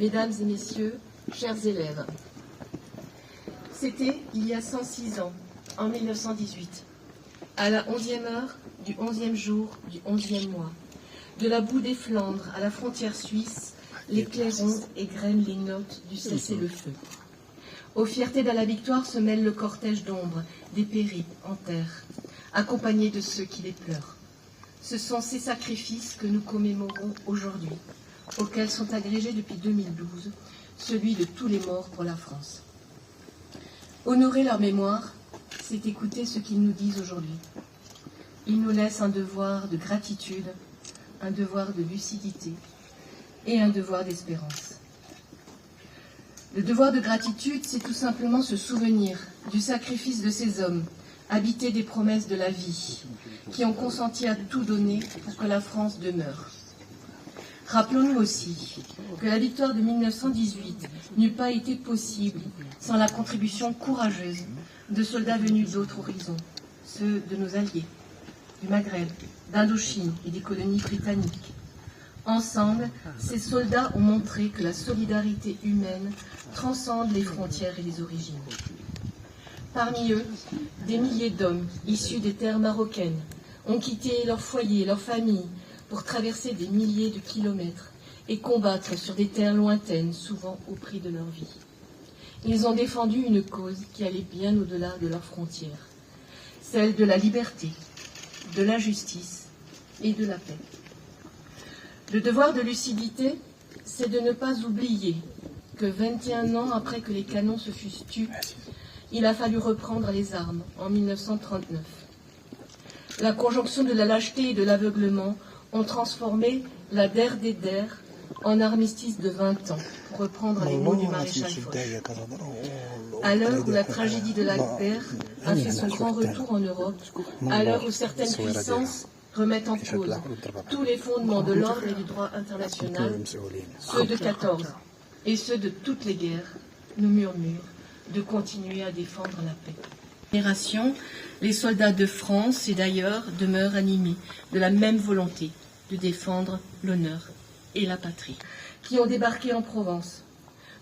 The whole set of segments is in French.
Mesdames et messieurs, chers élèves, c'était il y a 106 ans, en 1918, à la 11e heure du 11e jour du 11e mois, de la boue des Flandres à la frontière suisse, les clairons égrènent les notes du cessez-le-feu. Aux fiertés de la victoire se mêle le cortège d'ombre des péris en terre, accompagnés de ceux qui les pleurent. Ce sont ces sacrifices que nous commémorons aujourd'hui, auxquels sont agrégés depuis 2012 celui de tous les morts pour la France. Honorer leur mémoire, c'est écouter ce qu'ils nous disent aujourd'hui. Ils nous laissent un devoir de gratitude, un devoir de lucidité et un devoir d'espérance. Le devoir de gratitude, c'est tout simplement se souvenir du sacrifice de ces hommes, habités des promesses de la vie, qui ont consenti à tout donner pour que la France demeure. Rappelons-nous aussi que la victoire de 1918 n'eût pas été possible sans la contribution courageuse de soldats venus d'autres horizons, ceux de nos alliés, du Maghreb, d'Indochine et des colonies britanniques. Ensemble, ces soldats ont montré que la solidarité humaine transcende les frontières et les origines. Parmi eux, des milliers d'hommes issus des terres marocaines ont quitté leur foyer, leur famille, pour traverser des milliers de kilomètres et combattre sur des terres lointaines, souvent au prix de leur vie. Ils ont défendu une cause qui allait bien au-delà de leurs frontières, celle de la liberté, de la justice et de la paix. Le devoir de lucidité, c'est de ne pas oublier que 21 ans après que les canons se fussent tus, il a fallu reprendre les armes en 1939. La conjonction de la lâcheté et de l'aveuglement ont transformé la der des der en armistice de 20 ans, pour reprendre les mots du maréchal Foch. À l'heure où la tragédie de la guerre a fait son grand retour en Europe, à l'heure où certaines puissances remettent en cause tous les fondements de l'ordre et du droit international, ceux de 14 et ceux de toutes les guerres, nous murmurent de continuer à défendre la paix. Génération, les soldats de France et d'ailleurs demeurent animés de la même volonté de défendre l'honneur et la patrie, qui ont débarqué en Provence,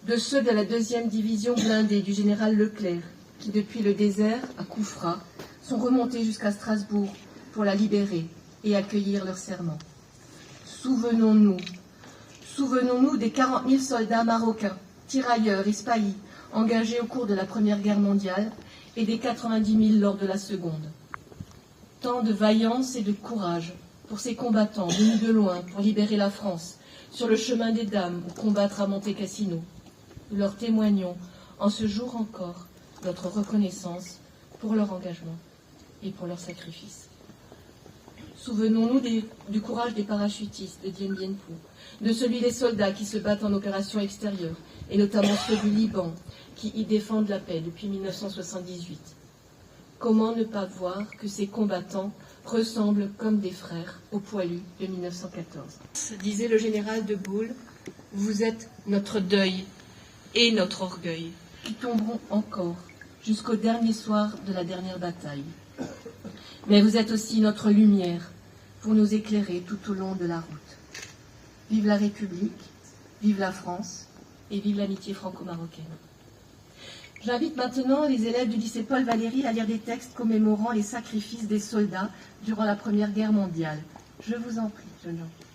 de ceux de la 2e division blindée du général Leclerc, qui depuis le désert à Koufra sont remontés jusqu'à Strasbourg pour la libérer et accueillir leur serment. Souvenons-nous des 40 000 soldats marocains, tirailleurs et spahis, engagés au cours de la Première Guerre mondiale et des 90 000 lors de la Seconde. Tant de vaillance et de courage pour ces combattants venus de loin pour libérer la France, sur le chemin des Dames ou combattre à Monte Cassino. Nous leur témoignons en ce jour encore notre reconnaissance pour leur engagement et pour leur sacrifice. Souvenons-nous du courage des parachutistes de Dien Bien Phu, de celui des soldats qui se battent en opération extérieure, et notamment ceux du Liban, qui y défendent la paix depuis 1978. Comment ne pas voir que ces combattants ressemblent comme des frères aux poilus de 1914. Disait le général de Gaulle, vous êtes notre deuil et notre orgueil, qui tomberont encore jusqu'au dernier soir de la dernière bataille. Mais vous êtes aussi notre lumière pour nous éclairer tout au long de la route. Vive la République, vive la France et vive l'amitié franco-marocaine. J'invite maintenant les élèves du lycée Paul Valéry à lire des textes commémorant les sacrifices des soldats durant la Première Guerre mondiale. Je vous en prie, jeunes gens.